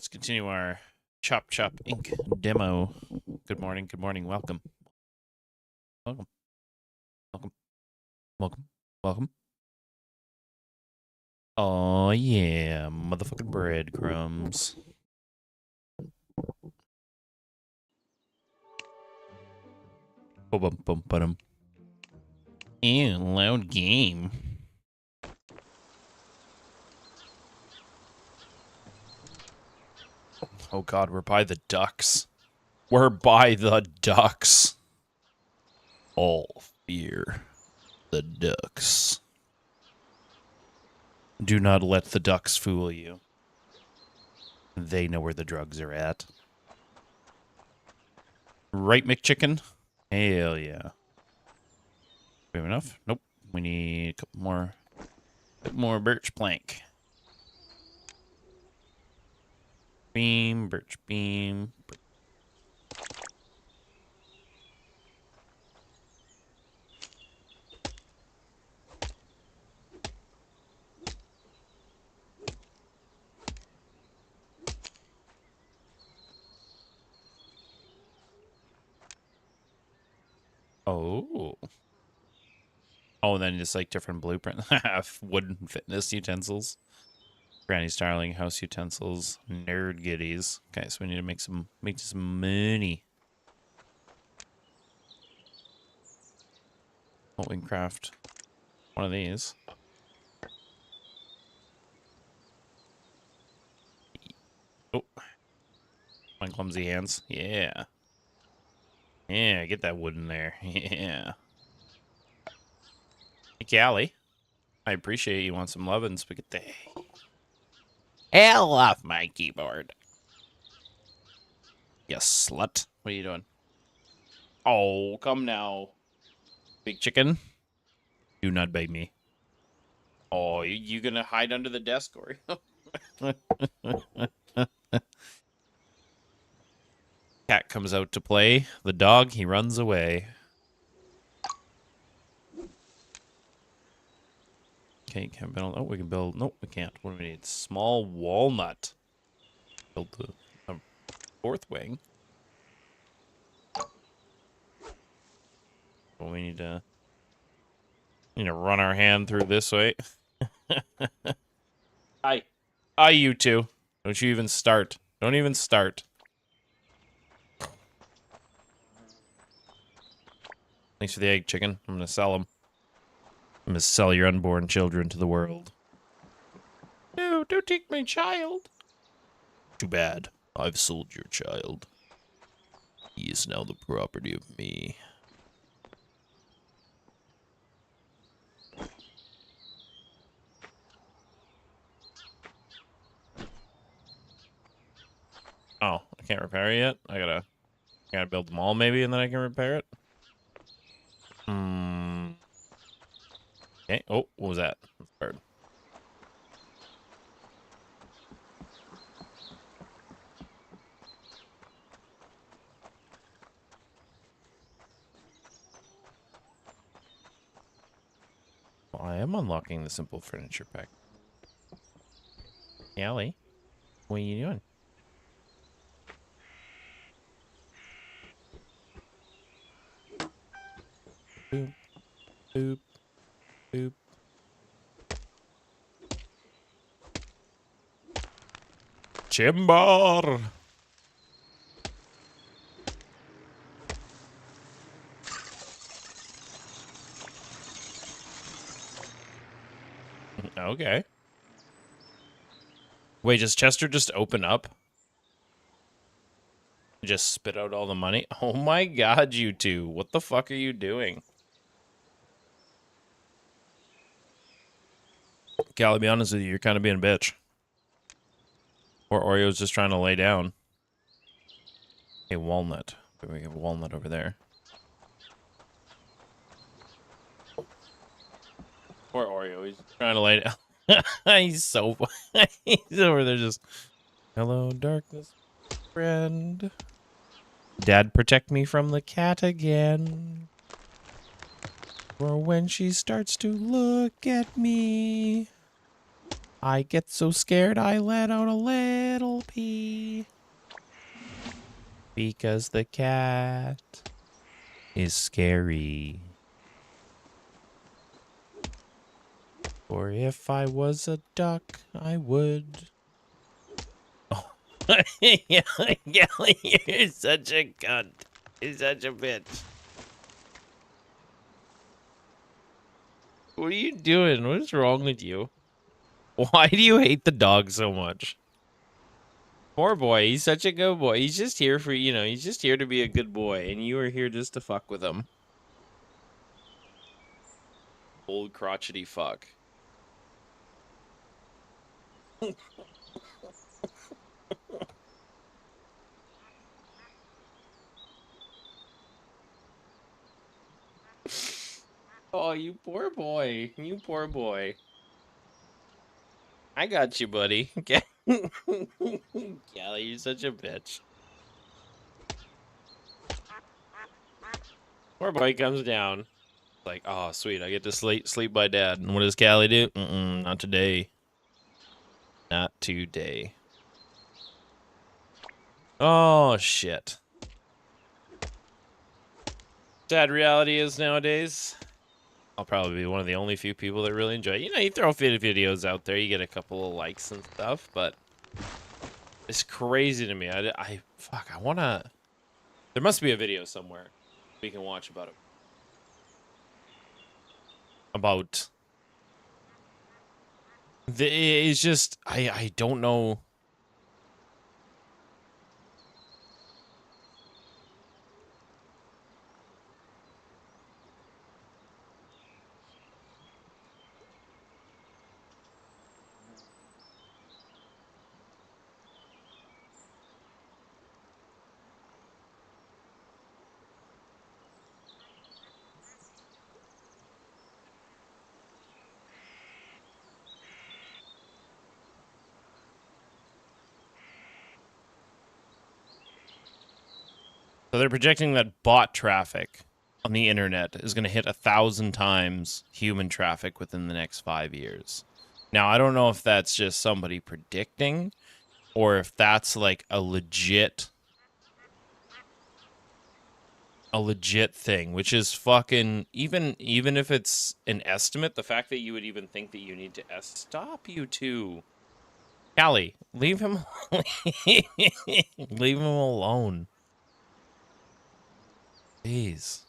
Let's continue our Chop Chop Inc. demo. Good morning, welcome. Welcome. Welcome. Welcome. Welcome. Oh yeah, motherfucking breadcrumbs. Bum. Ew, loud game. Oh god, we're by the ducks. We're by the ducks. All fear the ducks. Do not let the ducks fool you. They know where the drugs are at. Right, McChicken? Hell yeah. We have enough? Nope. We need a couple more. Bit more birch plank. Beam, birch beam. Oh. Oh, and then just like different blueprint. Wooden fitness utensils. Granny Starling house utensils. Nerd giddies. Okay, so we need to make some money. Oh, we can craft one of these. Oh. My clumsy hands. Yeah. Yeah, get that wood in there. Yeah. Hey, Callie. I appreciate you want some lovin's, but get the hell off my keyboard. You slut. What are you doing? Oh, come now. Big chicken. Do not bite me. Oh, you gonna hide under the desk, or? Cat comes out to play. The dog, he runs away. Okay, can't build. Oh, we can build. Nope, we can't. What do we need? Small walnut. Build the fourth wing. Well, we need to run our hand through this way. Hi, you two. Don't you even start. Don't even start. Thanks for the egg, chicken. I'm gonna sell them. I'm gonna sell your unborn children to the world. No, don't take my child. Too bad. I've sold your child. He is now the property of me. Oh, I can't repair it yet? I gotta build them all maybe and then I can repair it? Okay. Oh, what was that? Bird. Well, I am unlocking the simple furniture pack. Allie, what are you doing? Boop, boop, boop. Chimbar! Okay. Wait, does Chester just open up? Just spit out all the money? Oh my god, you two. What the fuck are you doing? Cal, to be honest with you, you're kind of being a bitch. Or Oreo's just trying to lay down. A walnut. We have a walnut over there. Poor Oreo, he's trying to lay down. He's so funny. He's over there just, hello, darkness, friend. Dad, protect me from the cat again. Or when she starts to look at me. I get so scared I let out a little pee. Because the cat is scary. Or if I was a duck, I would. Oh. Yeah, you're such a cunt. You're such a bitch. What are you doing? What is wrong with you? Why do you hate the dog so much? Poor boy, he's such a good boy. He's just here for, he's just here to be a good boy, and you are here just to fuck with him. Old crotchety fuck. Oh, you poor boy. You poor boy. I got you, buddy. Okay. Callie, you're such a bitch. Poor boy comes down. Like, oh, sweet. I get to sleep by dad. And what does Callie do? Not today. Not today. Oh, shit. Sad reality is nowadays, I'll probably be one of the only few people that really enjoy it. You throw videos out there, you get a couple of likes and stuff, but it's crazy to me. Fuck, I want to... There must be a video somewhere we can watch about it. About... It's just... I don't know... So they're projecting that bot traffic on the internet is going to hit 1,000 times human traffic within the next 5 years. Now, I don't know if that's just somebody predicting or if that's like a legit thing, which is fucking... even if it's an estimate, the fact that you would even think that you need to stop, you two. Callie, leave him leave him alone. Jeez.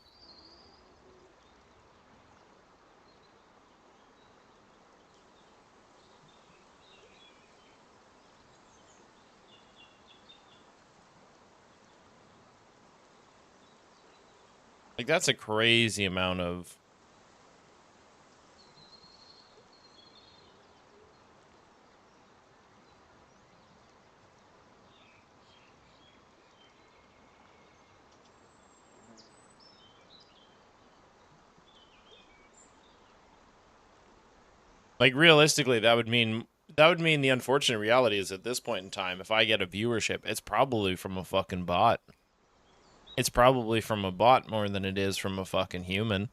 Like, that's a crazy amount of... Like, realistically, that would mean the unfortunate reality is at this point in time, if I get a viewership, it's probably from a fucking bot. It's probably from a bot more than it is from a fucking human.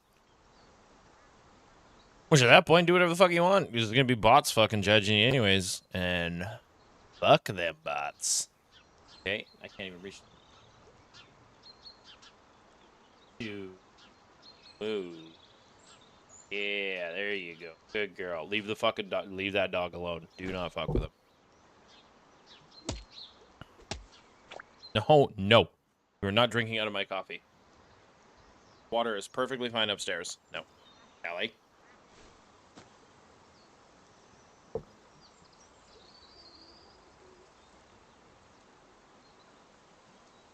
Which at that point, do whatever the fuck you want. Because there's gonna be bots fucking judging you anyways. And fuck them bots. Okay, I can't even reach. To move. Yeah, there you go. Good girl. Leave the fucking dog. Leave that dog alone. Do not fuck with him. No, no. You're not drinking out of my coffee. Water is perfectly fine upstairs. No. Callie.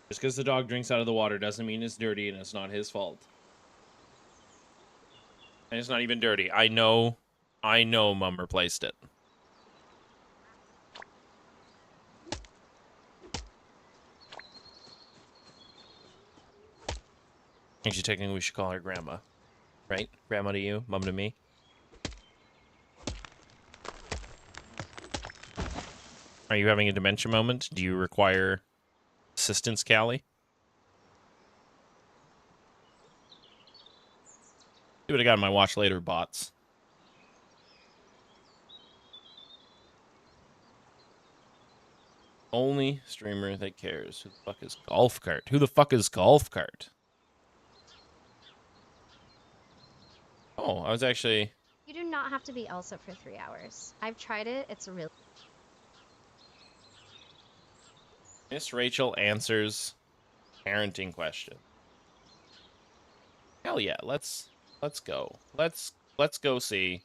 Just because the dog drinks out of the water doesn't mean it's dirty and it's not his fault. And it's not even dirty. I know Mum replaced it. Actually, technically, we should call her Grandma. Right? Grandma to you, Mum to me. Are you having a dementia moment? Do you require assistance, Callie? See what I got on my watch later, bots. Only streamer that cares. Who the fuck is Golf Cart? Who the fuck is Golf Cart? Oh, I was actually... You do not have to be Elsa for 3 hours. I've tried it. It's really... Miss Rachel answers parenting question. Hell yeah, let's go. Let's go see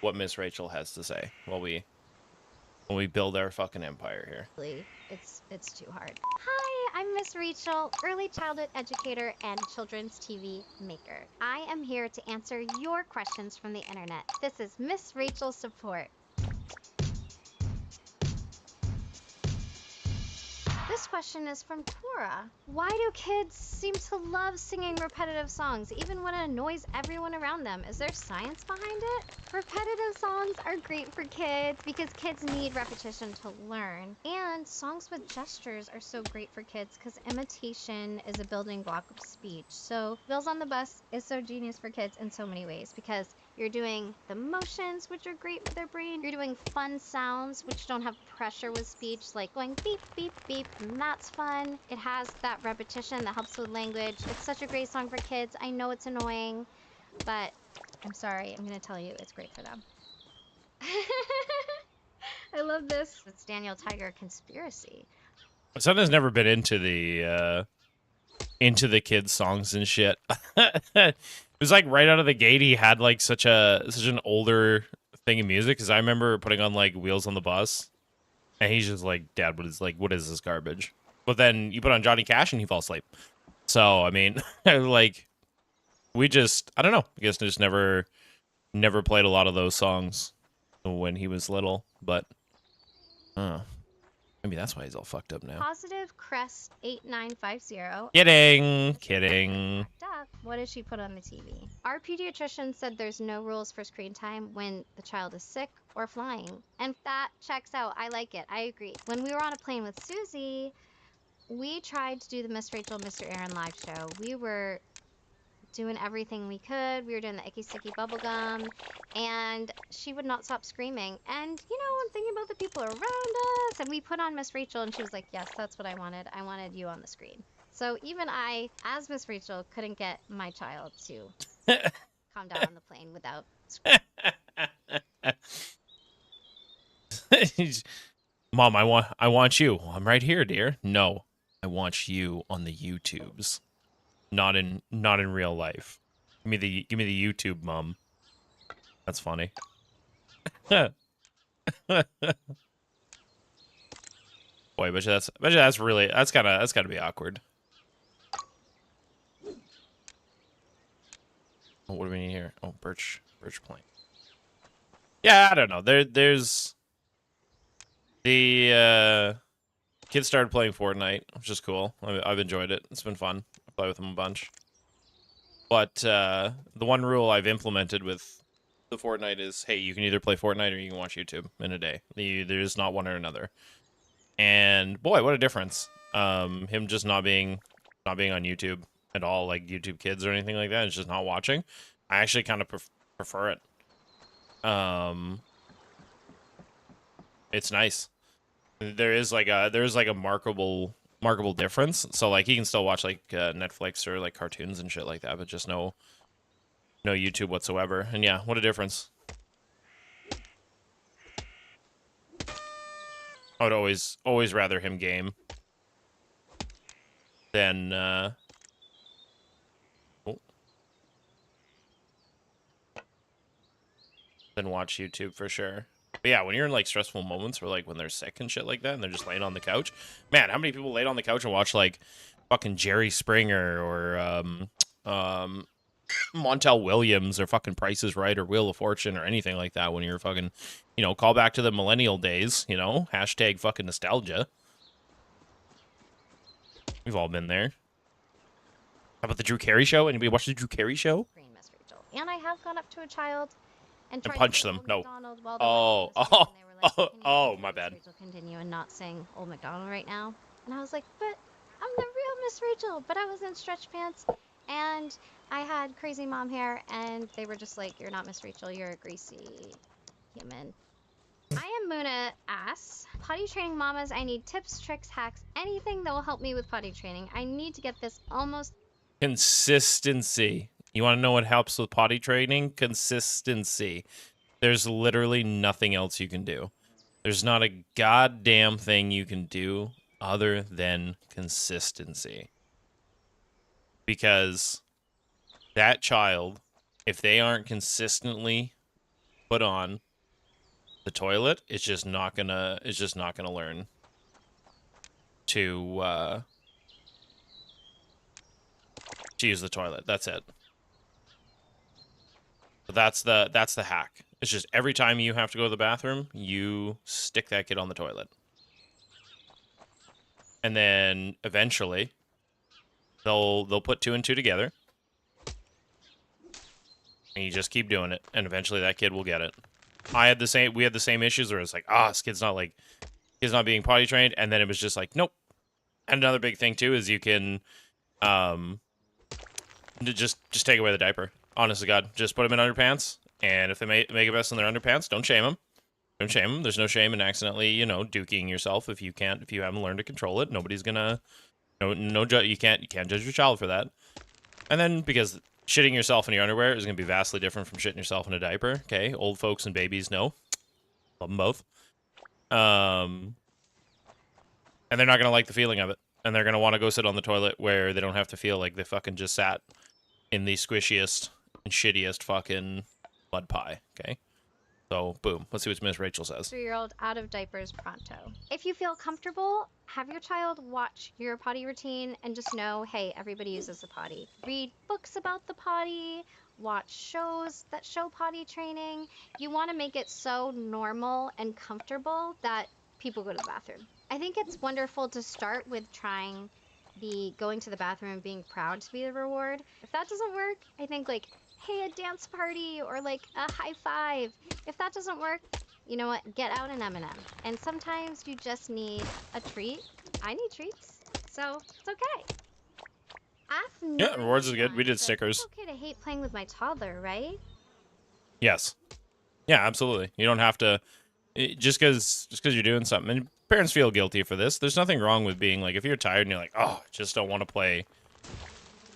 what Miss Rachel has to say while we build our fucking empire here. It's too hard. Hi, I'm Miss Rachel, early childhood educator and children's TV maker. I am here to answer your questions from the internet. This is Miss Rachel Support. This question is from Cora. Why do kids seem to love singing repetitive songs, even when it annoys everyone around them? Is there science behind it? Repetitive songs are great for kids because kids need repetition to learn. And songs with gestures are so great for kids because imitation is a building block of speech. So Bills on the Bus is so genius for kids in so many ways because you're doing the motions, which are great for their brain. You're doing fun sounds, which don't have pressure with speech, like going beep, beep, beep, and that's fun. It has that repetition that helps with language. It's such a great song for kids. I know it's annoying, but I'm sorry. I'm going to tell you it's great for them. I love this. It's Daniel Tiger Conspiracy. My son has never been into the kids' songs and shit. It was like right out of the gate he had like such an older thing of music, because I remember putting on like Wheels on the Bus and he's just like, Dad, what is this garbage? But then you put on Johnny Cash and he falls asleep. So I mean, like, I don't know, I guess just never played a lot of those songs when he was little, but maybe that's why he's all fucked up now. Positive Crest 8950. Kidding. What did she put on the TV? Our pediatrician said there's no rules for screen time when the child is sick or flying. And that checks out. I like it. I agree. When we were on a plane with Susie, we tried to do the Miss Rachel, Mr. Aaron live show. We were doing everything we could. We were doing the icky sticky bubblegum, and she would not stop screaming. And I'm thinking about the people around us, and we put on Miss Rachel, and she was like, yes, that's what I wanted. I wanted you on the screen. So even I, as Miss Rachel, couldn't get my child to calm down on the plane without screaming. Mom, I want you. I'm right here, dear. No, I want you on the YouTubes. Not in real life. Give me the YouTube, Mom. That's funny. Boy, but that's gotta be awkward. Oh, what do we need here? Oh, birch plank. Yeah, I don't know. There's the kids started playing Fortnite, which is cool. I've enjoyed it. It's been fun. I play with them a bunch. But the one rule I've implemented with the Fortnite is, hey, you can either play Fortnite or you can watch YouTube in a day. There's not one or another. And boy, what a difference. Him just not being on YouTube at all, like YouTube Kids or anything like that. It's just not watching. I actually kind of prefer it. It's nice. There's like a markable difference. So like he can still watch like Netflix or like cartoons and shit like that, but just no YouTube whatsoever. And yeah, what a difference. I would always rather him game than watch YouTube for sure. But yeah, when you're in like stressful moments where like when they're sick and shit like that and they're just laying on the couch, man, how many people laid on the couch and watch like fucking Jerry Springer or Montel Williams or fucking Price is Right or Wheel of Fortune or anything like that when you're fucking, call back to the millennial days, hashtag fucking nostalgia. We've all been there. How about the Drew Carey show? Anybody watch the Drew Carey show? And I have gone up to a child and punch them. No. My bad. Continue and not sing Old MacDonald right now. And I was like, but I'm the real Miss Rachel. But I was in stretch pants and I had crazy mom hair, and they were just like, you're not Miss Rachel, you're a greasy human. I am Muna Ass. Potty training mamas, I need tips, tricks, hacks, anything that will help me with potty training. I need to get this almost. Consistency. You want to know what helps with potty training? Consistency. There's literally nothing else you can do. There's not a goddamn thing you can do other than consistency. Because that child, if they aren't consistently put on the toilet, it's just not gonna learn to use the toilet. That's it. But that's the hack. It's just every time you have to go to the bathroom, you stick that kid on the toilet. And then eventually they'll put 2 and 2 together. And you just keep doing it, and eventually that kid will get it. We had the same issues where it's like, this kid's not being potty trained, and then it was just like, nope. And another big thing too is you can just take away the diaper. Honest to God, just put them in underpants, and if they make a mess in their underpants, don't shame them. Don't shame them. There's no shame in accidentally, duking yourself if you haven't learned to control it. Nobody's gonna, you can't judge your child for that. And then because shitting yourself in your underwear is gonna be vastly different from shitting yourself in a diaper. Okay, old folks and babies know. Love them both. And they're not gonna like the feeling of it, and they're gonna want to go sit on the toilet where they don't have to feel like they fucking just sat in the squishiest and shittiest fucking mud pie. Okay. So, boom. Let's see what Miss Rachel says. 3-year-old out of diapers pronto. If you feel comfortable, have your child watch your potty routine and just know, hey, everybody uses the potty. Read books about the potty, watch shows that show potty training. You want to make it so normal and comfortable that people go to the bathroom. I think it's wonderful to start with trying the going to the bathroom and being proud to be the reward. If that doesn't work, I think like, hey, a dance party or like a high five. If that doesn't work, you know what? Get out an M&M. And sometimes you just need a treat. I need treats, so it's okay. Yeah, rewards is good. We did stickers. It's okay to hate playing with my toddler, right? Yes. Yeah, absolutely. You don't have to just because you're doing something. And parents feel guilty for this. There's nothing wrong with being like, if you're tired and you're like, I just don't want to play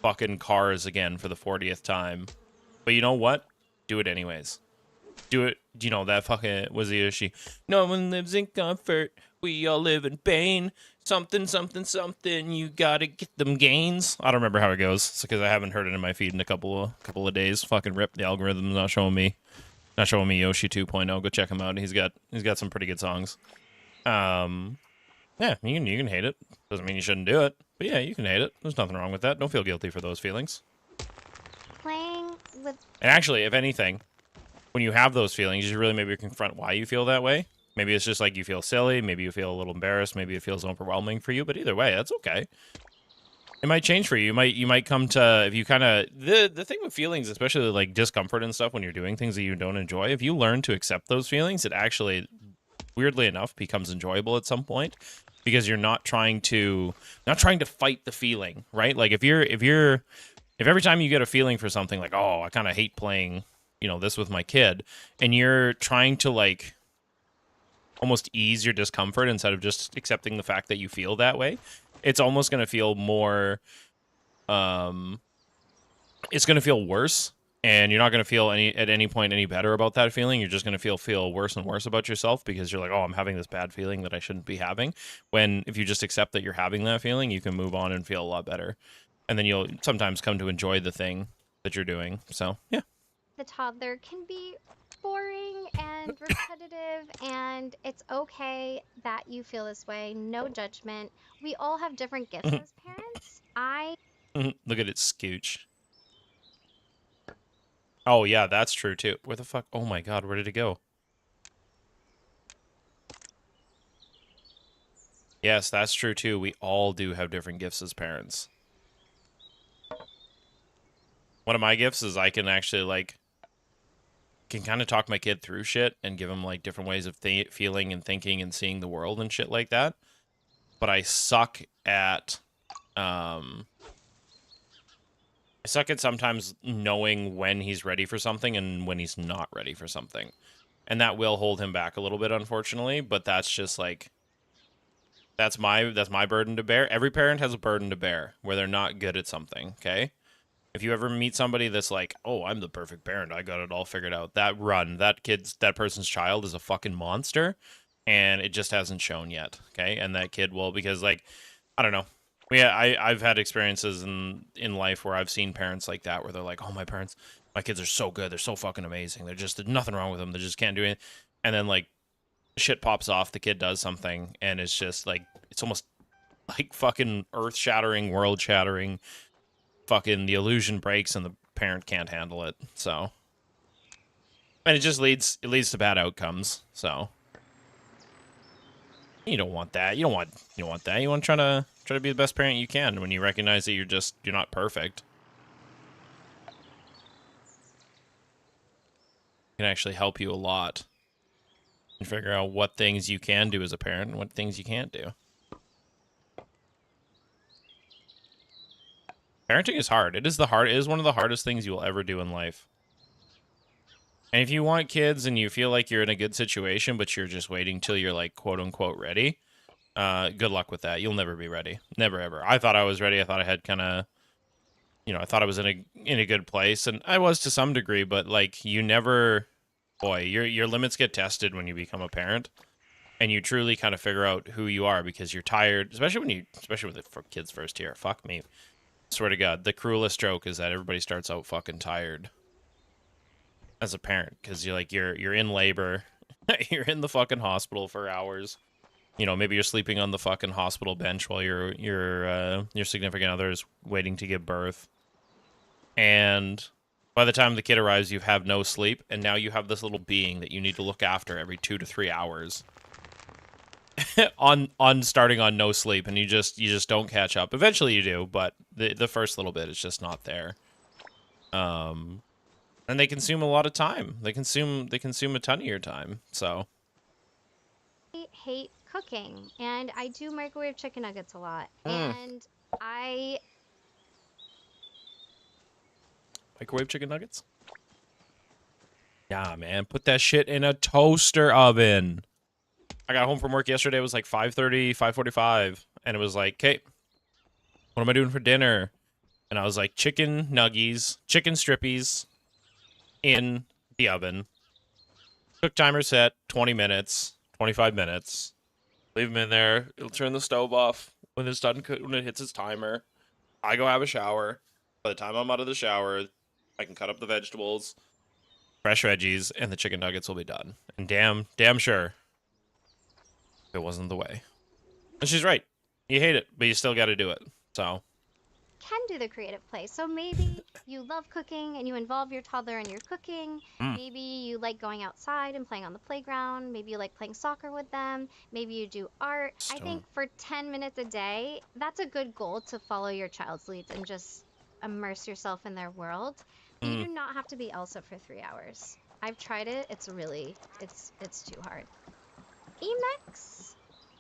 fucking Cars again for the 40th time. But you know what? Do it anyways. Do it. That fucking was the issue. No one lives in comfort. We all live in pain. Something, something, something. You gotta get them gains. I don't remember how it goes. It's because I haven't heard it in my feed in a couple of days. Fucking rip. The algorithm's not showing me Yoshi 2.0. Go check him out. He's got some pretty good songs. Yeah, you can hate it. Doesn't mean you shouldn't do it. But yeah, you can hate it. There's nothing wrong with that. Don't feel guilty for those feelings. Playing with. And actually, if anything, when you have those feelings, you should really maybe confront why you feel that way. Maybe it's just like you feel silly. Maybe you feel a little embarrassed. Maybe it feels overwhelming for you. But either way, that's okay. It might change for you. You might come to, if you kind of, the thing with feelings, especially like discomfort and stuff when you're doing things that you don't enjoy, if you learn to accept those feelings, it actually, weirdly enough, becomes enjoyable at some point because you're not trying to fight the feeling, right? Like if every time you get a feeling for something like, I kind of hate playing, this with my kid, and you're trying to like almost ease your discomfort instead of just accepting the fact that you feel that way, it's almost going to feel more, it's going to feel worse, and you're not going to feel at any point any better about that feeling. You're just going to feel worse and worse about yourself because you're like, I'm having this bad feeling that I shouldn't be having. When if you just accept that you're having that feeling, you can move on and feel a lot better. And then you'll sometimes come to enjoy the thing that you're doing. So, yeah. The toddler can be boring and repetitive, and it's okay that you feel this way. No judgment. We all have different gifts as parents. Look at it, Scooch. Oh, yeah, that's true, too. Where the fuck? Oh, my God, where did it go? Yes, that's true, too. We all do have different gifts as parents. One of my gifts is I can actually, like, can kind of talk my kid through shit and give him, like, different ways of feeling and thinking and seeing the world and shit like that. But I suck at, sometimes knowing when he's ready for something and when he's not ready for something. and that will hold him back a little bit, unfortunately. But that's just like that's my burden to bear. Every parent has a burden to bear where they're not good at something. Okay. If you ever meet somebody that's like, "Oh, I'm the perfect parent. I got it all figured out." That person's child is a fucking monster, and it just hasn't shown yet. Okay, and that kid will, because like, I don't know. I've had experiences in life where I've seen parents like that where they're like, "Oh, my kids are so good. They're so fucking amazing. There's nothing wrong with them. They just can't do anything." And then like shit pops off, the kid does something, and it's just like it's almost like fucking earth shattering, world shattering. Fucking the illusion breaks and the parent can't handle it. So, and it just leads to bad outcomes. So you don't want that. You don't want that. You want to try to be the best parent you can when you recognize that you're not perfect. It can actually help you a lot and figure out what things you can do as a parent and what things you can't do. Parenting is hard. It is one of the hardest things you will ever do in life. And if you want kids and you feel like you're in a good situation, but you're just waiting till you're like quote unquote ready, good luck with that. You'll never be ready. Never ever. I thought I was ready. I thought I had kind of, I thought I was in a good place, and I was to some degree, but like you never, boy, your limits get tested when you become a parent, and you truly kind of figure out who you are because you're tired, especially with the kids first year. Fuck me. Swear to God, the cruelest joke is that everybody starts out fucking tired as a parent because you're in labor, you're in the fucking hospital for hours. Maybe you're sleeping on the fucking hospital bench while your significant other is waiting to give birth, and by the time the kid arrives, you have no sleep, and now you have this little being that you need to look after every 2 to 3 hours. on starting on no sleep, and you just don't catch up. Eventually you do, but the first little bit is just not there. And they consume a lot of time. They consume a ton of your time. So I hate cooking, and I do microwave chicken nuggets a lot. And I microwave chicken nuggets? Yeah, man, put that shit in a toaster oven. I got home from work yesterday. It was like 5:30, 5:45, and it was like, "Okay, what am I doing for dinner?" And I was like, chicken nuggies, chicken strippies in the oven. Cook timer set 20 minutes, 25 minutes. Leave them in there. It'll turn the stove off when it's done. When it hits its timer, I go have a shower. By the time I'm out of the shower, I can cut up the vegetables, fresh veggies, and the chicken nuggets will be done. And damn sure, it wasn't the way. And she's right. You hate it, but you still got to do it. So can do the creative play. So maybe you love cooking and you involve your toddler in your cooking. Maybe you like going outside and playing on the playground. Maybe you like playing soccer with them. Maybe you do art. I think for 10 minutes a day, that's a good goal to follow your child's leads and just immerse yourself in their world. You do not have to be Elsa for 3 hours. I've tried it. It's too hard. Emacs?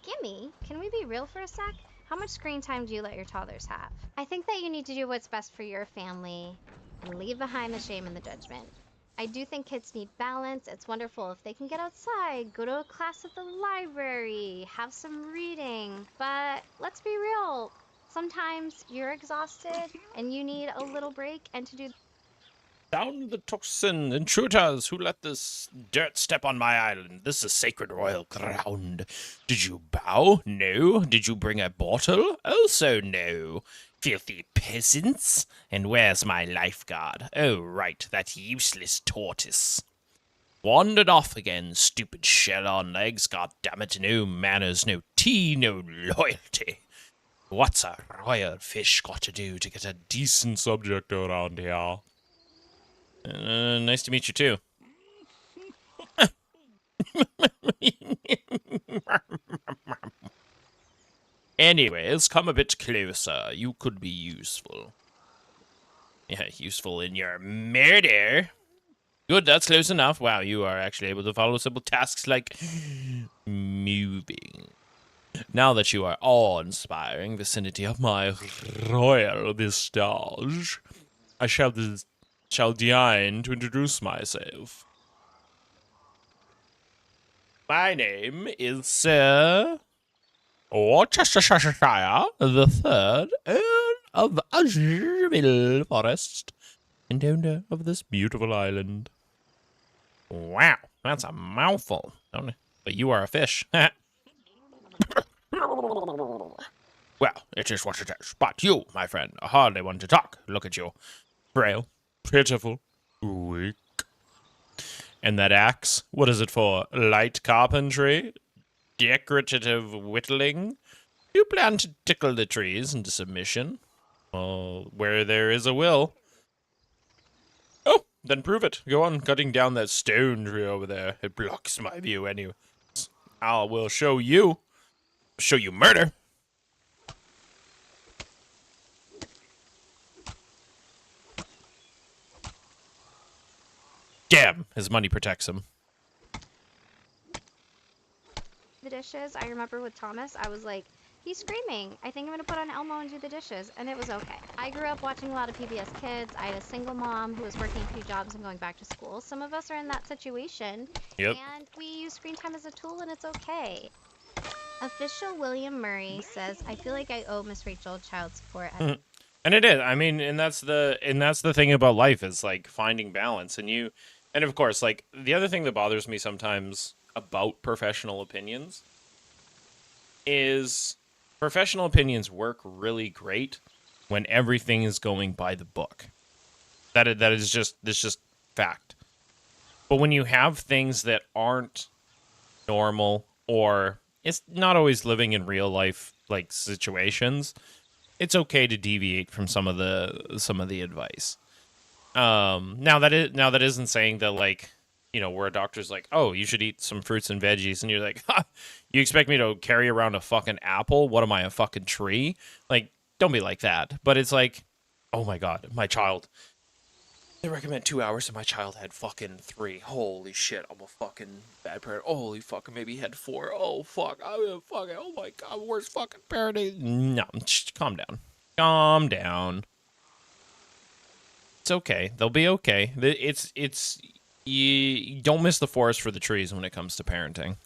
Gimme, can we be real for a sec? How much screen time do you let your toddlers have? I think that you need to do what's best for your family and leave behind the shame and the judgment. I do think kids need balance. It's wonderful if they can get outside, go to a class at the library, have some reading. But let's be real. Sometimes you're exhausted and you need a little break, and to do down the toxin intruders who let this dirt step on my island. This is sacred royal ground. Did you bow? No. Did you bring a bottle? Also no. Filthy peasants. And where's my lifeguard? Oh, right, that useless tortoise. Wandered off again, stupid shell on legs. God damn it, no manners, no tea, no loyalty. What's a royal fish got to do to get a decent subject around here? Nice to meet you, too. Anyways, come a bit closer. You could be useful. Yeah, useful in your murder. Good, that's close enough. Wow, you are actually able to follow simple tasks like moving. Now that you are awe-inspiring vicinity of my royal vistage, I shall deign to introduce myself. My name is Sir Worcestershire, the third Earl of Asheville Forest, and owner of this beautiful island. Wow, that's a mouthful. Don't it? But you are a fish. Well, it is what it is. But you, my friend, are hardly one to talk. Look at you. Frail, pitiful, weak. And that axe, what is it for? Light carpentry? Decorative whittling? You plan to tickle the trees into submission? Well, where there is a will. Oh, then prove it. Go on cutting down that stone tree over there. It blocks my view anyway. I will show you. Show you murder. Damn, his money protects him. The dishes, I remember with Thomas, I was like, he's screaming. I think I'm gonna put on Elmo and do the dishes, and it was okay. I grew up watching a lot of PBS Kids. I had a single mom who was working 2 jobs and going back to school. Some of us are in that situation, Yep. and we use screen time as a tool, and it's okay. Official William Murray says, I feel like I owe Miss Rachel child support. And it is. I mean, and that's the thing about life is like finding balance. And of course, like the other thing that bothers me sometimes about professional opinions is professional opinions work really great when everything is going by the book. That's just fact. But when you have things that aren't normal, or it's not always living in real life like situations, it's okay to deviate from some of the advice. Now that isn't saying that, like, you know, where a doctor's like, oh, you should eat some fruits and veggies, and you're like, ha, you expect me to carry around a fucking apple? What am I, a fucking tree? Like, don't be like that. But it's like, oh my god, my child. They recommend 2 hours, and my child had fucking 3. Holy shit, I'm a fucking bad parent. Holy fucking, maybe he had 4. Oh fuck, I'm a fucking, oh my god, worst fucking parenting. No, calm down. Calm down. It's okay. They'll be okay. You don't miss the forest for the trees when it comes to parenting.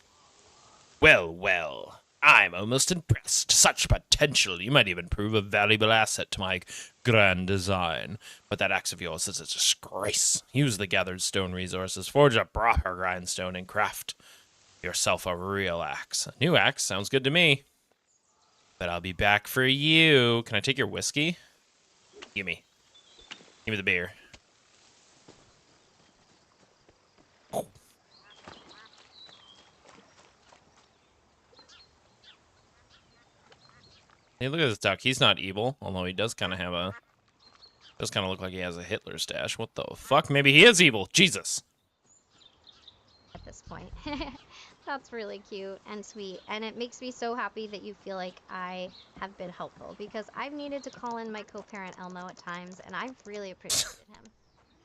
Well, I'm almost impressed. Such potential. You might even prove a valuable asset to my grand design. But that axe of yours is a disgrace. Use the gathered stone resources. Forge a proper grindstone and craft yourself a real axe. A new axe sounds good to me. But I'll be back for you. Can I take your whiskey? Gimme the beer. Hey, look at this duck. He's not evil, although he does kind of have a... Does kind of look like he has a Hitler stash. What the fuck? Maybe he is evil. Jesus. At this point. That's really cute and sweet, and it makes me so happy that you feel like I have been helpful, because I've needed to call in my co-parent Elmo at times, and I've really appreciated him.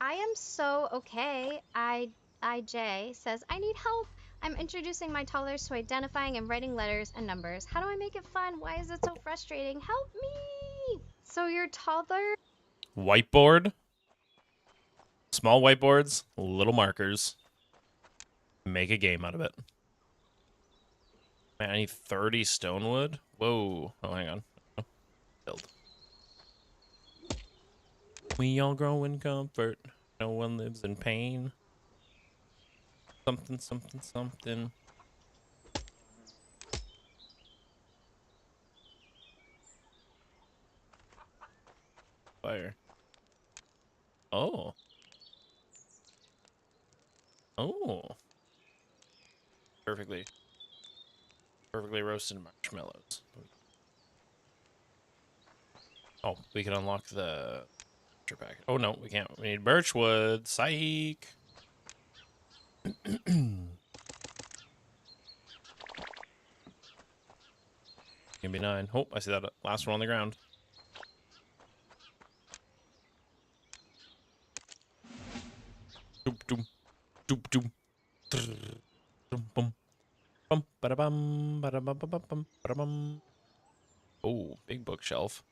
I am so okay. IJ says, I need help. I'm introducing my toddlers to identifying and writing letters and numbers. How do I make it fun? Why is it so frustrating? Help me! So your toddler... Whiteboard. Small whiteboards. Little markers. Make a game out of it. Man, I need 30 stone wood? Whoa. Oh, hang on. Build. We all grow in comfort. No one lives in pain. Something, something, something. Fire. Oh. Oh. Perfectly roasted marshmallows. Oh, we can unlock the pack. Oh no, we can't. We need birchwood. Psych. Give me 9. Oh, I see that last one on the ground. Doop doop doop doop. Dum bum bum ba bum ba bum ba bum ba bum. Oh, big bookshelf.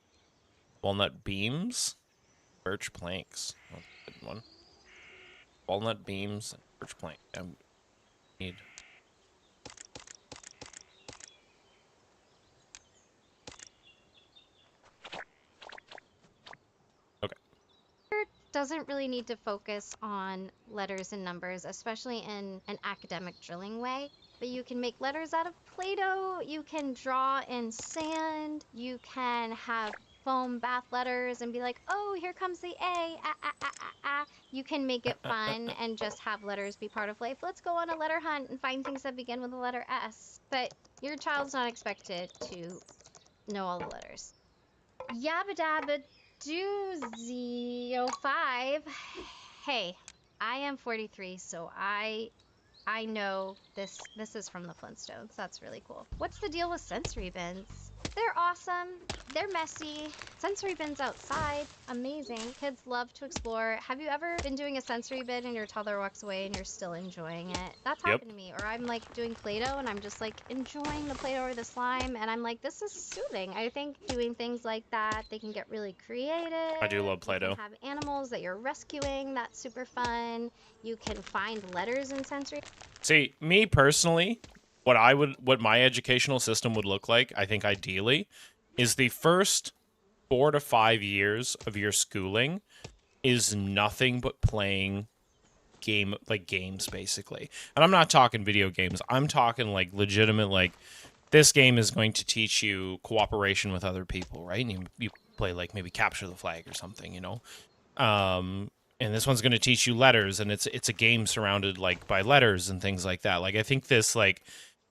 Walnut beams, birch planks. Oh, good one. Walnut beams and birch plank. I need doesn't really need to focus on letters and numbers, especially in an academic drilling way. But you can make letters out of Play-Doh, you can draw in sand, you can have foam bath letters and be like, oh, here comes the A, ah, ah, ah, ah, ah. You can make it fun and just have letters be part of life. Let's go on a letter hunt and find things that begin with the letter S. But your child's not expected to know all the letters. Yabba dabba doozy 05. Hey, I am 43, so I know this is from the Flintstones. That's really cool. What's the deal with sensory bins? They're awesome. They're messy. Sensory bins outside, amazing. Kids love to explore. Have you ever been doing a sensory bin and your toddler walks away and you're still enjoying it? That's Yep. happened to me. Or I'm like doing Play-Doh and I'm just like enjoying the Play-Doh or the slime and I'm like, this is soothing. I think doing things like that, they can get really creative. I do love You Play-Doh. can have animals that you're rescuing. That's super fun. You can find letters in sensory. See, me personally, what my educational system would look like, I think ideally, is the first 4 to 5 years of your schooling is nothing but playing games basically. And I'm not talking video games. I'm talking like legitimate, like this game is going to teach you cooperation with other people, right? And you play like maybe capture the flag or something, you know. And this one's going to teach you letters, and it's a game surrounded like by letters and things like that. Like I think this like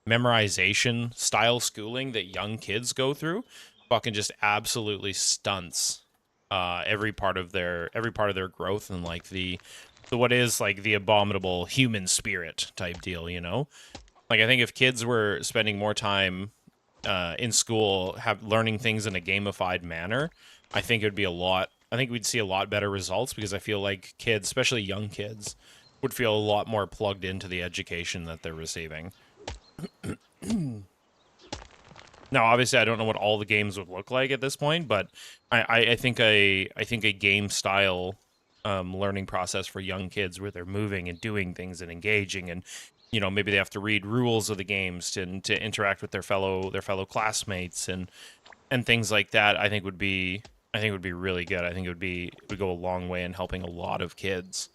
memorization style schooling that young kids go through fucking just absolutely stunts every part of their growth and like the what is like the abominable human spirit type deal, you know? Like I think if kids were spending more time in school learning things in a gamified manner, I think it would be I think we'd see a lot better results because I feel like kids, especially young kids, would feel a lot more plugged into the education that they're receiving. Now, obviously, I don't know what all the games would look like at this point, but I think a game style learning process for young kids where they're moving and doing things and engaging, and you know maybe they have to read rules of the games to interact with their fellow classmates and things like that. I think would be really good. I think it would go a long way in helping a lot of kids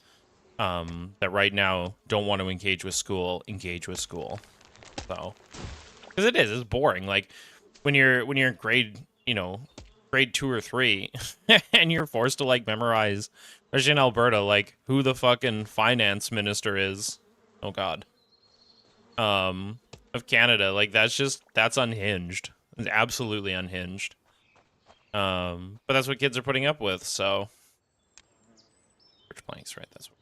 that right now don't want to engage with school. So, because it's boring. Like when you're in grade 2 or 3, and you're forced to like memorize, especially in Alberta, like who the fucking finance minister is. Oh God. Of Canada, like that's unhinged. It's absolutely unhinged. But that's what kids are putting up with, so. Which planks, right? That's what.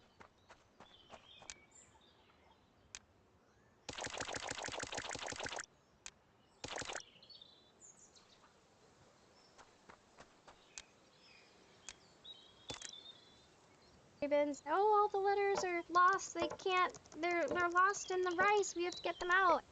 Bins. Oh, all the letters are lost. They're lost in the rice. We have to get them out.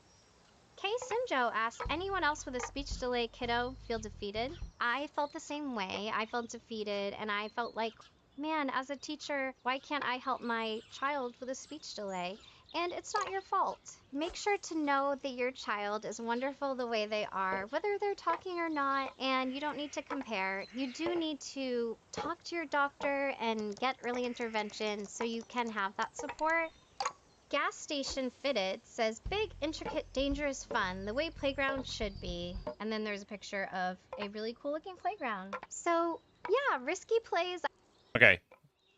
Kay Sinjo asked, anyone else with a speech delay kiddo feel defeated? I felt the same way. I felt defeated, and I felt like, man, as a teacher, why can't I help my child with a speech delay? And it's not your fault. Make sure to know that your child is wonderful the way they are, whether they're talking or not, and you don't need to compare. You do need to talk to your doctor and get early intervention so you can have that support. Gas station fitted says big, intricate, dangerous fun, the way playground should be. And then there's a picture of a really cool looking playground. So yeah, risky plays. Okay,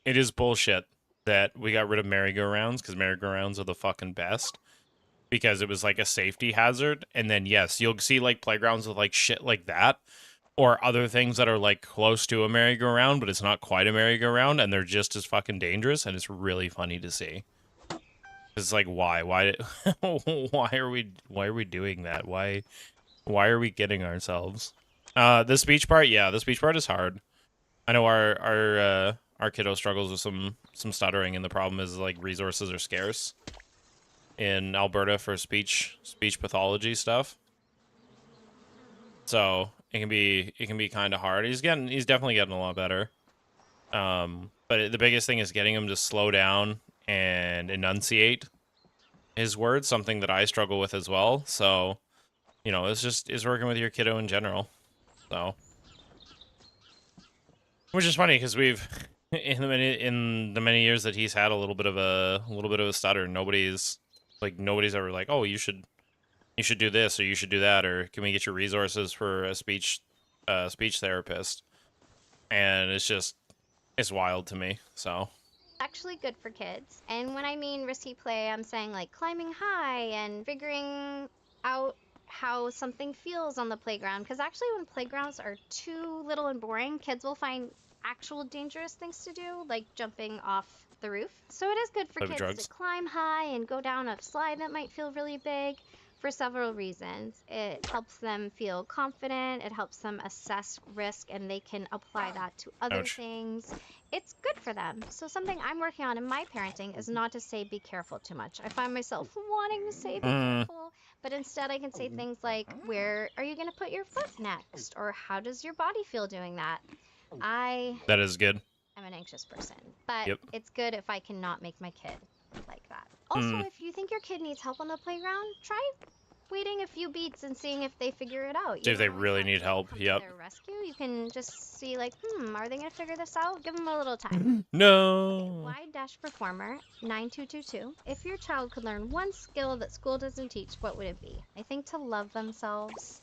it is bullshit that we got rid of merry-go-rounds because merry-go-rounds are the fucking best because it was like a safety hazard. And then yes, you'll see like playgrounds with like shit like that or other things that are like close to a merry-go-round, but it's not quite a merry-go-round, and they're just as fucking dangerous, and it's really funny to see. It's like why why are we doing that? Why are we getting ourselves? The speech part, yeah, the speech part is hard. I know our kiddo struggles with some stuttering, and the problem is like resources are scarce in Alberta for speech pathology stuff. So it can be kind of hard. He's definitely getting a lot better. But the biggest thing is getting him to slow down and enunciate his words, something that I struggle with as well. So, you know, it's working with your kiddo in general. So, which is funny because we've in the many years that he's had a little bit of a stutter, nobody's ever like, oh, you should do this or you should do that, or can we get your resources for a speech therapist? And it's wild to me. So Actually good for kids. And when I mean risky play, I'm saying like climbing high and figuring out how something feels on the playground. Because actually, when playgrounds are too little and boring, kids will find actual dangerous things to do, like jumping off the roof. So it is good for play with kids to drugs. climb high and go down a slide that might feel really big for several reasons. It helps them feel confident, it helps them assess risk, and they can apply that to other Ouch. things. It's good for them. So something I'm working on in my parenting is not to say be careful too much. I find myself wanting to say be careful, but instead I can say things like, where are you going to put your foot next? Or how does your body feel doing that? I That is good. am an anxious person, but Yep. it's good if I cannot make my kid like that. Also, if you think your kid needs help on the playground, try waiting a few beats and seeing if they figure it out. See You if don't they always really have need to help. come to Yep. their rescue. You can just see like, are they gonna figure this out? Give them a little time. No. Wide Dash Performer 9222. If your child could learn one skill that school doesn't teach, what would it be? I think to love themselves,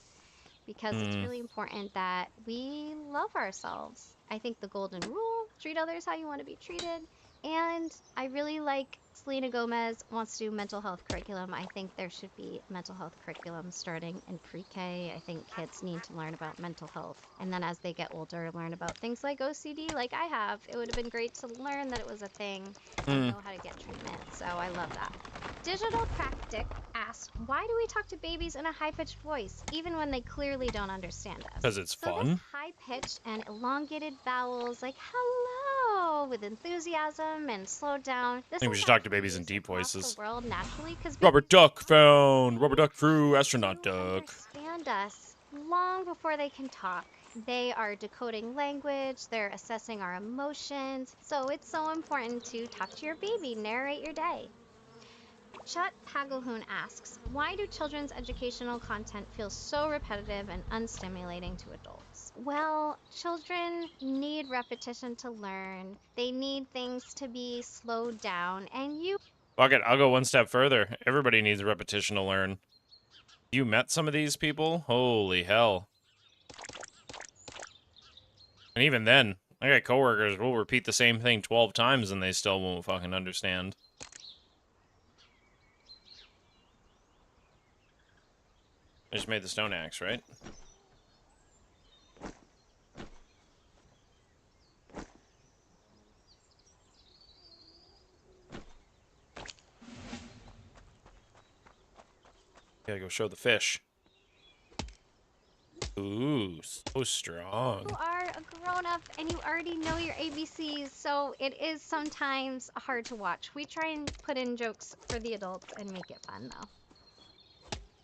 because it's really important that we love ourselves. I think the golden rule, treat others how you want to be treated. And I really like Selena Gomez wants to do mental health curriculum. I think there should be mental health curriculum starting in pre-K. I think kids need to learn about mental health. And then as they get older, learn about things like OCD like I have. It would have been great to learn that it was a thing and know how to get treatment. So I love that. Digital Practic asked, why do we talk to babies in a high-pitched voice, even when they clearly don't understand us? Because it's So this fun. high-pitched and elongated vowels like hello with enthusiasm and slowed down. I This think we is should talk to actually babies in used deep across voices. the world naturally because Rubber duck found. Rubber duck crew. Astronaut to duck. understand us long before they can talk. They are decoding language, they're assessing our emotions. So it's so important to talk to your baby, narrate your day. Chet Pagelhoon asks, why do children's educational content feel so repetitive and unstimulating to adults? Well, children need repetition to learn. They need things to be slowed down, and you Fuck it. I'll go one step further. Everybody needs repetition to learn. You met some of these people? Holy hell. And even then, I got coworkers who will repeat the same thing 12 times and they still won't fucking understand. I just made the stone axe, right? Gotta go show the fish. Ooh, so strong. are a grown up and you already know your ABCs, so it is sometimes hard to watch. We try and put in jokes for the adults and make it fun, though.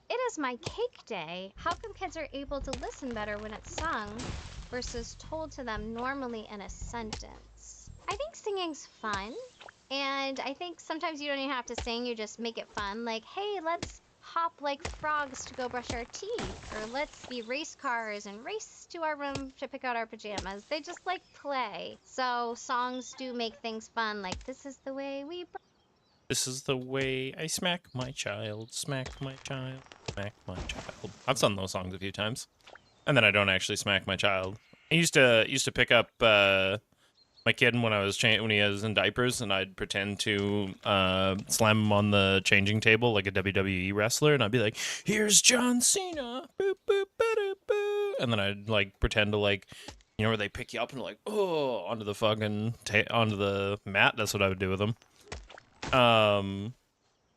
It is my cake day. How come kids are able to listen better when it's sung versus told to them normally in a sentence? I think singing's fun, and I think sometimes you don't even have to sing, you just make it fun. Like, hey, let's hop like frogs to go brush our teeth, or let's be race cars and race to our room to pick out our pajamas. They just like play. So songs do make things fun, like this is the way we This is the way I smack my child, smack my child, smack my child. I've sung those songs a few times. And then I don't actually smack my child. I used to pick up my kid when I was when he was in diapers, and I'd pretend to slam him on the changing table like a WWE wrestler, and I'd be like, "Here's John Cena," boop, boop, ba-doop, boo. And then I'd like pretend to like, you know, where they pick you up and like, oh, onto the fucking onto the mat. That's what I would do with them. Man,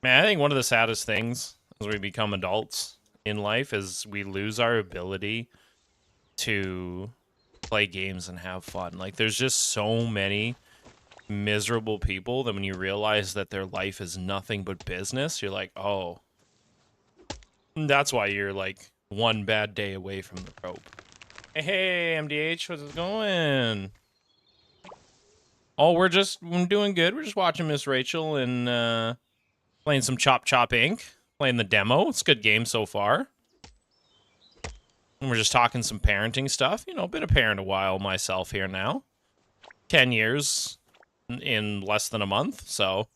I think one of the saddest things as we become adults in life is we lose our ability to play games and have fun. Like, there's just so many miserable people that when you realize that their life is nothing but business, you're like, oh, that's why you're like one bad day away from the rope. Hey, MDH, how's it going? Oh, we're doing good. We're just watching Miss Rachel and playing some Chop Chop Inc. Playing the demo. It's a good game so far. And we're just talking some parenting stuff. You know, been a parent a while myself here now. 10 years in less than a month, so,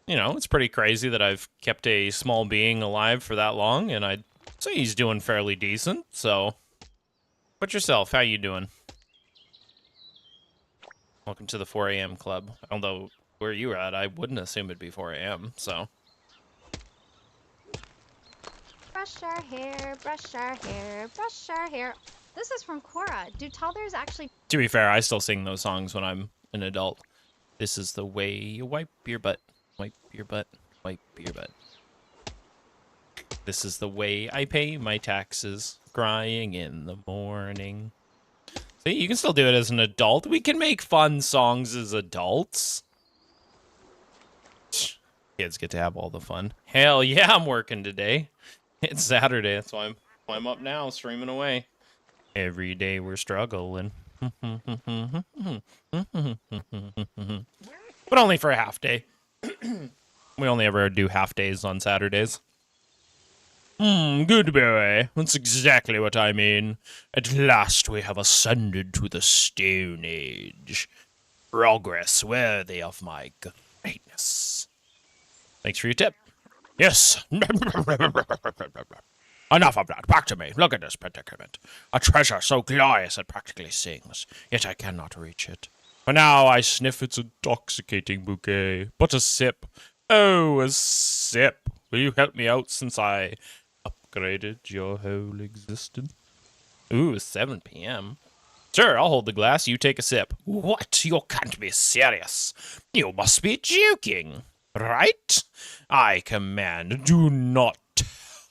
you know, it's pretty crazy that I've kept a small being alive for that long, and I'd say he's doing fairly decent, so. But yourself, how you doing? Welcome to the 4 a.m. club. Although, where you were at, I wouldn't assume it'd be 4 a.m., so. Brush our hair, brush our hair, brush our hair. This is from Cora. Do toddlers actually... To be fair, I still sing those songs when I'm an adult. This is the way you wipe your butt. Wipe your butt. Wipe your butt. This is the way I pay my taxes. Crying in the morning. See, you can still do it as an adult. We can make fun songs as adults. Kids get to have all the fun. Hell yeah, I'm working today. It's Saturday, that's why I'm up now, streaming away. Every day we're struggling. But only for a half day. We only ever do half days on Saturdays. Good boy. That's exactly what I mean. At last we have ascended to the Stone Age. Progress worthy of my greatness. Thanks for your tip. Yes. Enough of that. Back to me. Look at this predicament. A treasure so glorious it practically sings, yet I cannot reach it. For now I sniff its intoxicating bouquet. But a sip. Oh, a sip. Will you help me out since I upgraded your whole existence? Ooh, 7 p.m. Sure, I'll hold the glass. You take a sip. What? You can't be serious. You must be joking. Right? I command, do not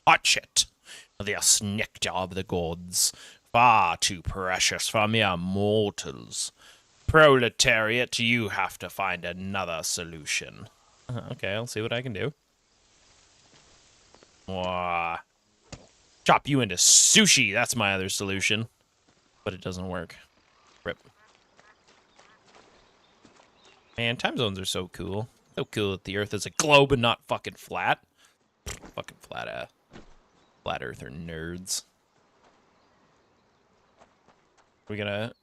touch it. This nectar of the gods, far too precious for mere mortals. Proletariat, you have to find another solution. Okay, I'll see what I can do. Wah. Chop you into sushi, that's my other solution. But it doesn't work. Rip. Man, time zones are so cool. So cool that the Earth is a globe and not fucking flat. Fucking flat Earther nerds. We're gonna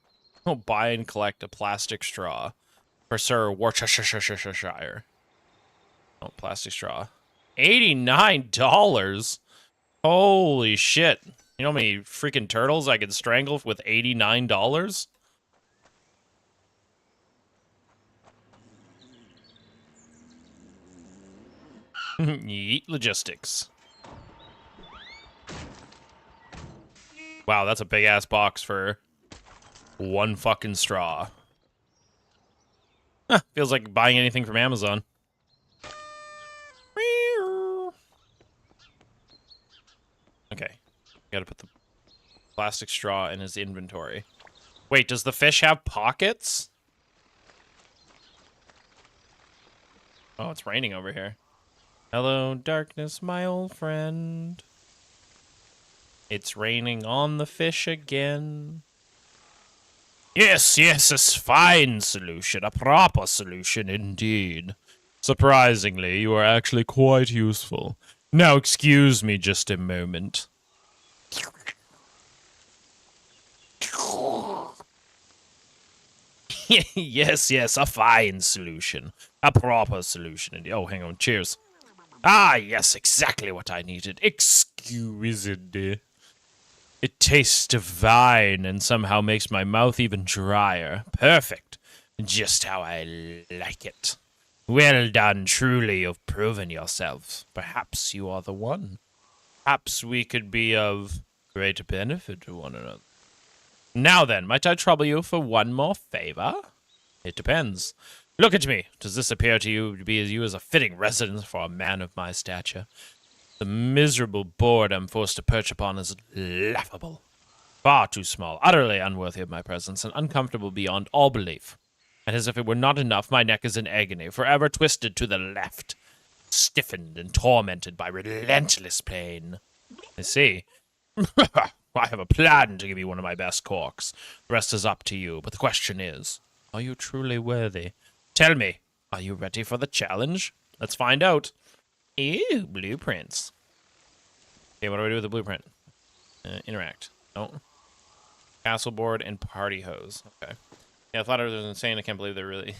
buy and collect a plastic straw for Sir Worcestershire. Oh, plastic straw. $89. Holy shit! You know how many freaking turtles I could strangle with $89? Yeet logistics. Wow, that's a big ass box for one fucking straw. Huh, feels like buying anything from Amazon. Okay, gotta put the plastic straw in his inventory. Wait, does the fish have pockets? Oh, it's raining over here. Hello, darkness, my old friend. It's raining on the fish again. Yes, yes, a fine solution. A proper solution indeed. Surprisingly, you are actually quite useful. Now excuse me just a moment. Yes, yes, a fine solution. A proper solution indeed. Oh, hang on, cheers. Ah, yes, exactly what I needed. Exquisite. It tastes divine and somehow makes my mouth even drier. Perfect. Just how I like it. Well done, truly, you've proven yourself. Perhaps you are the one. Perhaps we could be of great benefit to one another. Now then, might I trouble you for one more favor? It depends. Look at me. Does this appear to you to be as a fitting residence for a man of my stature? The miserable board I'm forced to perch upon is laughable. Far too small, utterly unworthy of my presence, and uncomfortable beyond all belief. And as if it were not enough, my neck is in agony, forever twisted to the left, stiffened and tormented by relentless pain. I see. I have a plan to give you one of my best corks. The rest is up to you, but the question is, are you truly worthy? Tell me, are you ready for the challenge? Let's find out. Ew, blueprints. Okay, what do I do with the blueprint? Interact. Oh. Castle board and party hose. Okay. Yeah, flat earthers are insane. I can't believe they're really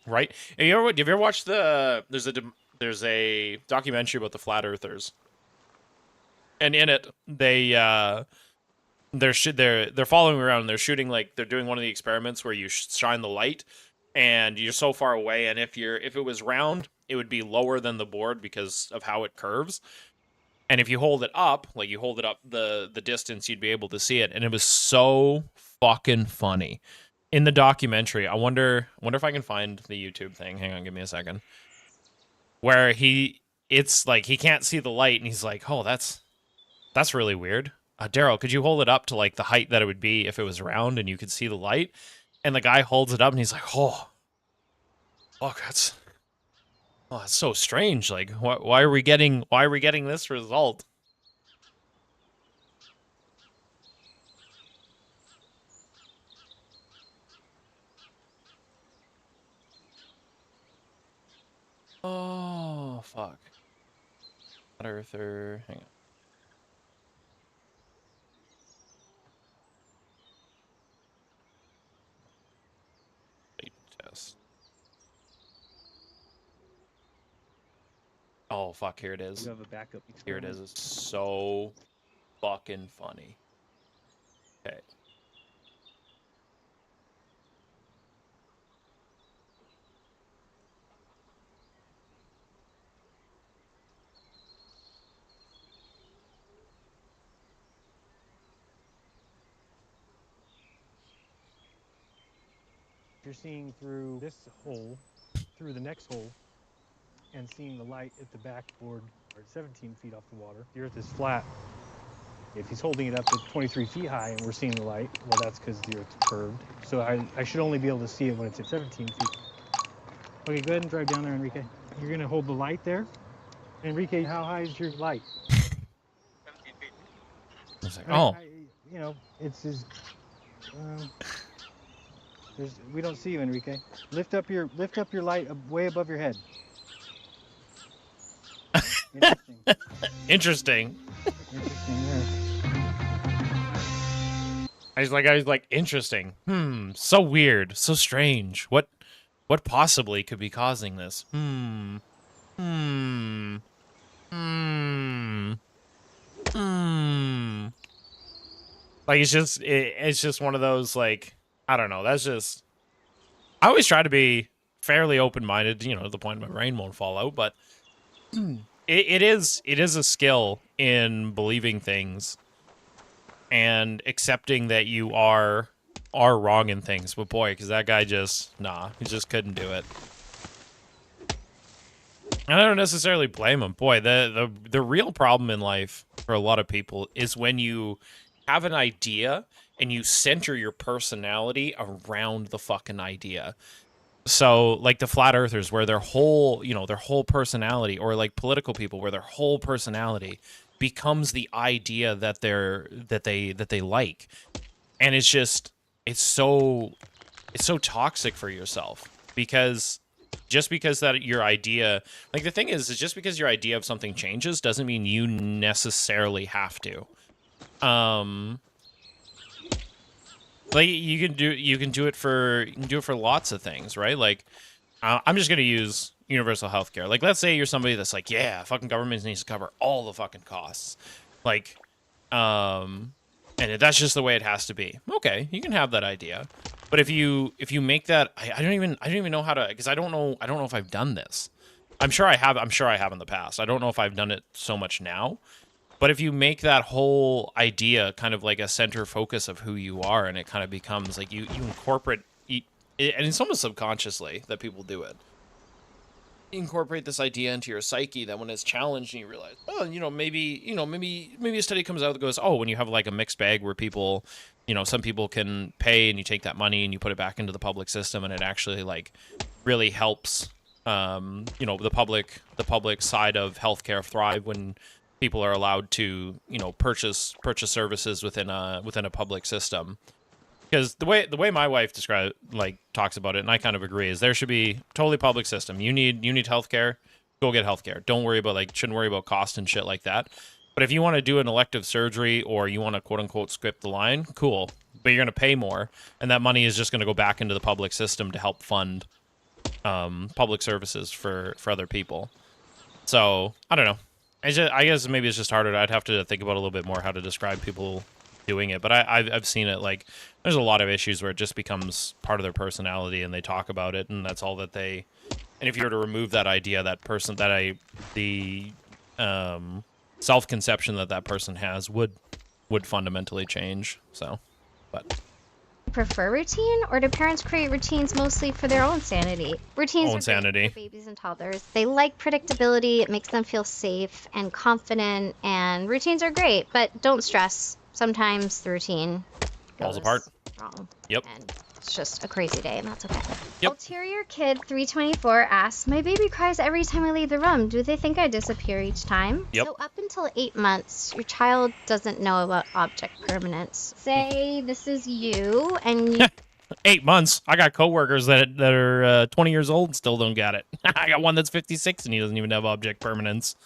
right. Have you ever watched the? There's a documentary about the flat earthers, and in it they're following around. And they're shooting like they're doing one of the experiments where you shine the light, and you're so far away. And if it was round, it would be lower than the board because of how it curves. And if you hold it up, like you hold it up the distance, you'd be able to see it. And it was so fucking funny. In the documentary, I wonder if I can find the YouTube thing. Hang on, give me a second. Where it's like he can't see the light, and he's like, "Oh, that's really weird." Daryl, could you hold it up to like the height that it would be if it was round and you could see the light? And the guy holds it up, and he's like, "Oh, look, that's so strange. Like, why are we getting this result?" Oh, fuck. Flat earther. Hang on. Light test. Oh, fuck. Here it is. You have a backup Here it experiment. is. It's so fucking funny. Okay. You're seeing through this hole, through the next hole, and seeing the light at the backboard, or 17 feet off the water. The Earth is flat. If he's holding it up at 23 feet high and we're seeing the light, well, that's because the Earth's curved. So I should only be able to see it when it's at 17 feet. Okay, go ahead and drive down there, Enrique. You're going to hold the light there. Enrique, how high is your light? 17 feet. It's like, oh. You know, it's his... we don't see you, Enrique. Lift up your light way above your head. Interesting. Interesting. Interesting there. I was like, interesting. So weird, so strange. What possibly could be causing this? Like it's just one of those, like, I don't know. That's just, I always try to be fairly open-minded, you know, to the point my brain won't fall out, but it is a skill in believing things and accepting that you are wrong in things. But boy, because that guy he just couldn't do it. And I don't necessarily blame him. Boy, the real problem in life for a lot of people is when you have an idea and you center your personality around the fucking idea. So, like the flat earthers, where their whole personality, or like political people, where their whole personality becomes the idea that they like, and it's so toxic for yourself, because just because that your idea, like the thing is just because your idea of something changes doesn't mean you necessarily have to. Like you can do it for lots of things, right? Like I'm just gonna use universal healthcare. Like, let's say you're somebody that's like, yeah, fucking government needs to cover all the fucking costs, like, and that's just the way it has to be. Okay, you can have that idea, but if you make that, I don't even know how to, because I don't know if I've done this. I'm sure I have in the past. I don't know if I've done it so much now. But if you make that whole idea kind of like a center focus of who you are, and it kind of becomes like you incorporate it, and it's almost subconsciously that people do it. You incorporate this idea into your psyche that when it's challenged and you realize, oh, maybe a study comes out that goes, oh, when you have like a mixed bag where people, some people can pay and you take that money and you put it back into the public system, and it actually like really helps, the public side of healthcare thrive when people are allowed to, purchase services within a public system. Because the way my wife talks about it, and I kind of agree, is there should be totally public system. You need healthcare, go get healthcare. Don't worry about shouldn't worry about cost and shit like that. But if you want to do an elective surgery, or you want to quote unquote skip the line, cool, but you're going to pay more, and that money is just going to go back into the public system to help fund public services for other people. So I don't know. I guess maybe it's just harder. I'd have to think about a little bit more how to describe people doing it. But I've seen it, like, there's a lot of issues where it just becomes part of their personality and they talk about it, and that's all that they. And if you were to remove that idea, the self-conception that person has would fundamentally change. So, but. Prefer routine, or do parents create routines mostly for their own sanity? Routines Own are sanity. great for babies and toddlers. They like predictability. It makes them feel safe and confident, and routines are great, but don't stress. Sometimes the routine Falls goes apart. wrong. Yep. And it's just a crazy day, and that's okay. Yep. Ulterior Kid 324 asks, my baby cries every time I leave the room. Do they think I disappear each time? Yep. So up until 8 months, your child doesn't know about object permanence. Say this is you, and you 8 months. I got coworkers that are 20 years old and still don't get it. I got one that's 56 and he doesn't even have object permanence.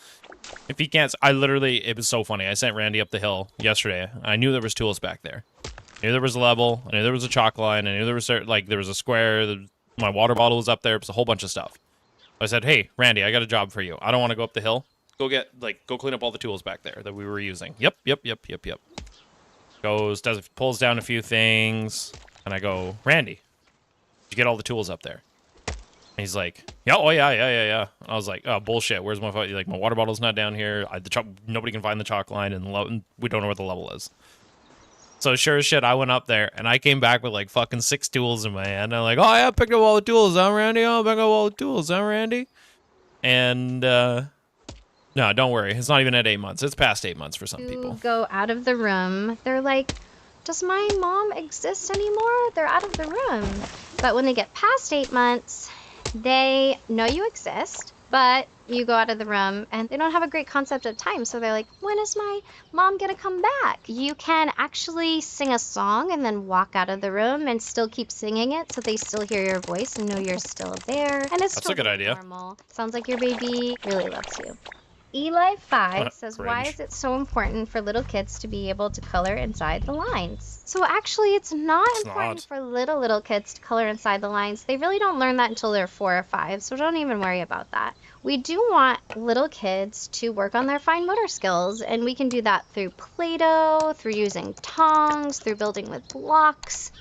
If he can't, it was so funny. I sent Randy up the hill yesterday. I knew there was tools back there. I knew there was a level. I knew there was a chalk line. I knew there was a square. My water bottle was up there. It was a whole bunch of stuff. I said, hey, Randy, I got a job for you. I don't want to go up the hill. Go clean up all the tools back there that we were using. Yep. Pulls down a few things. And I go, Randy, did you get all the tools up there? And he's like, yeah. And I was like, oh, bullshit. Where's my phone? Like, my water bottle's not down here. Nobody can find the chalk line, and we don't know where the level is. So sure as shit, I went up there, and I came back with like fucking 6 tools in my hand. I'm like, oh yeah, I picked up all the tools, huh, Randy? Oh, I picked up all the tools, huh, Randy? And no, don't worry. It's not even at 8 months. It's past 8 months for some people. go out of the room, they're like, does my mom exist anymore? They're out of the room. But when they get past 8 months, they know you exist, but you go out of the room and they don't have a great concept of time. So they're like, when is my mom gonna come back? You can actually sing a song and then walk out of the room and still keep singing it so they still hear your voice and know you're still there. And it's That's a good idea. normal. Sounds like your baby really loves you. Eli5 says, why Cringe. is it so important for little kids to be able to color inside the lines? So actually, it's not important for little kids to color inside the lines. They really don't learn that until they're 4 or 5, so don't even worry about that. We do want little kids to work on their fine motor skills, and we can do that through Play-Doh, through using tongs, through building with blocks.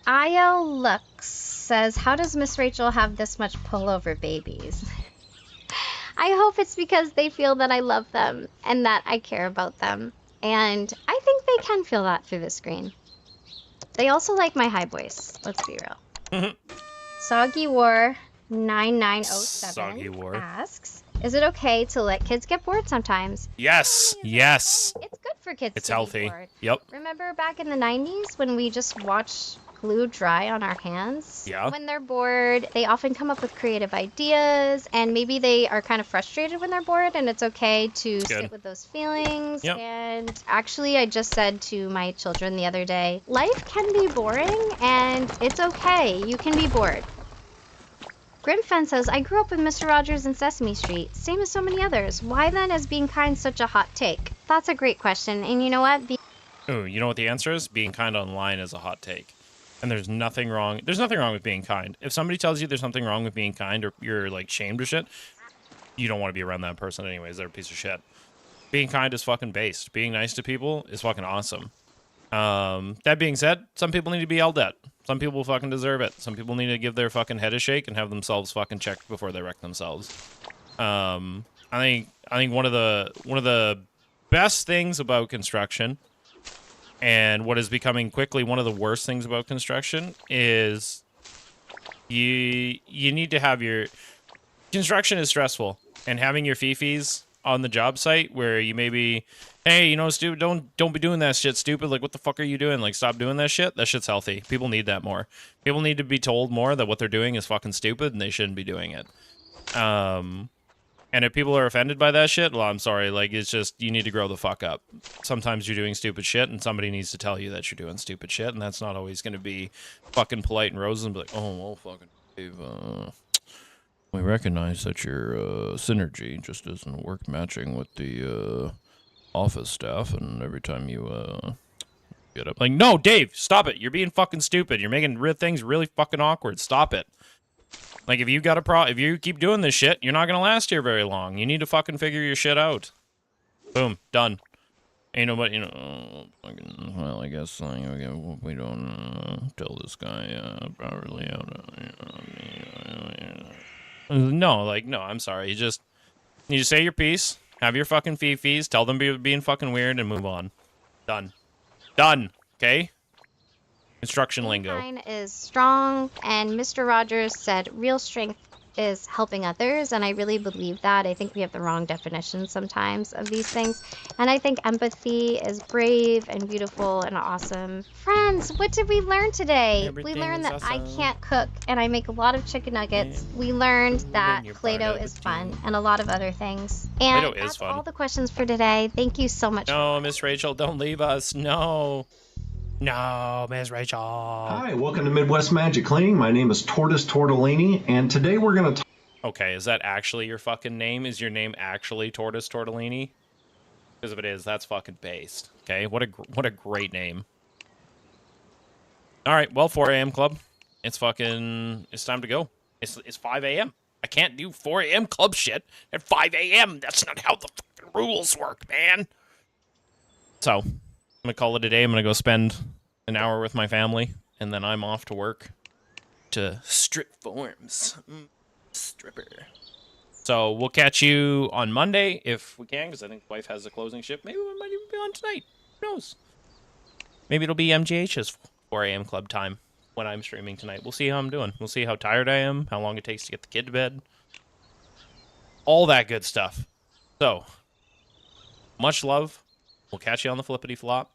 IL Lux says, how does Miss Rachel have this much pull over babies? I hope it's because they feel that I love them and that I care about them. And I think they can feel that through the screen. They also like my high voice, let's be real. Soggy War 9907 Soggy War. asks, is it okay to let kids get bored sometimes? Yes. Yes. It's good for kids It's to healthy. be bored. Yep. Remember back in the 90s when we just watched glue dry on our hands? Yeah. When they're bored, they often come up with creative ideas, and maybe they are kind of frustrated when they're bored, and it's okay to sit with those feelings. Yep. And actually, I just said to my children the other day, life can be boring, and it's okay. You can be bored. Grimfen says, I grew up with Mr. Rogers and Sesame Street, same as so many others. Why then is being kind such a hot take? That's a great question, and you know what? Ooh, you know what the answer is? Being kind online is a hot take. And there's nothing wrong. There's nothing wrong with being kind. If somebody tells you there's something wrong with being kind, or you're like shamed or shit, you don't want to be around that person anyways. They're a piece of shit. Being kind is fucking based. Being nice to people is fucking awesome. That being said, some people need to be yelled at. Some people fucking deserve it. Some people need to give their fucking head a shake and have themselves fucking checked before they wreck themselves. I think one of the best things about construction, and what is becoming quickly one of the worst things about construction, is you need to have your construction is stressful, and having your fifis on the job site where you maybe, hey, you know, stupid, don't be doing that shit, stupid. Like, what the fuck are you doing? Like, stop doing that shit. That shit's healthy. People need that more. People need to be told more that what they're doing is fucking stupid and they shouldn't be doing it. And if people are offended by that shit, well, I'm sorry. Like, it's just, you need to grow the fuck up. Sometimes you're doing stupid shit, and somebody needs to tell you that you're doing stupid shit, and that's not always going to be fucking polite and roses and be like, oh, well, fucking Dave, we recognize that your synergy just doesn't work matching with the office staff, and every time you good. I'm like, no, Dave, stop it. You're being fucking stupid. You're making things really fucking awkward. Stop it. Like, if you got if you keep doing this shit, you're not gonna last here very long. You need to fucking figure your shit out. Boom, done. Ain't nobody, fucking, well, I guess we don't tell this guy properly how to. No, like, no, I'm sorry. You need to say your piece, have your fucking fee-fees, tell them being fucking weird, and move on. Done. Done. Okay? Instruction lingo. Canine is strong, and Mr. Rogers said real strength is helping others, and I really believe that. I think we have the wrong definition sometimes of these things, and I think empathy is brave and beautiful and awesome. Friends, what did we learn today? Everything we learned is that I awesome. can't cook, and I make a lot of chicken nuggets. We learned that you're part Play-Doh of is the fun, team. and a lot of other things. And Play-Doh is that's fun. all the questions for today. Thank you so much. No, Miss Rachel, don't leave us. No. No, Miss Rachel. Hi, welcome to Midwest Magic Cleaning. My name is Tortoise Tortellini, and today we're going to Okay, is that actually your fucking name? Is your name actually Tortoise Tortellini? Because if it is, that's fucking based. Okay, what a great name. All right, well, 4 a.m. club. It's time to go. It's 5 a.m. I can't do 4 a.m. club shit at 5 a.m. That's not how the fucking rules work, man. So, I'm gonna call it a day. I'm gonna go spend an hour with my family, and then I'm off to work to strip forms. Stripper. So we'll catch you on Monday if we can, because I think wife has the closing shift. Maybe we might even be on tonight. Who knows? Maybe it'll be MGH's 4 a.m. club time when I'm streaming tonight. We'll see how I'm doing. We'll see how tired I am, how long it takes to get the kid to bed. All that good stuff. So, much love. We'll catch you on the flippity flop.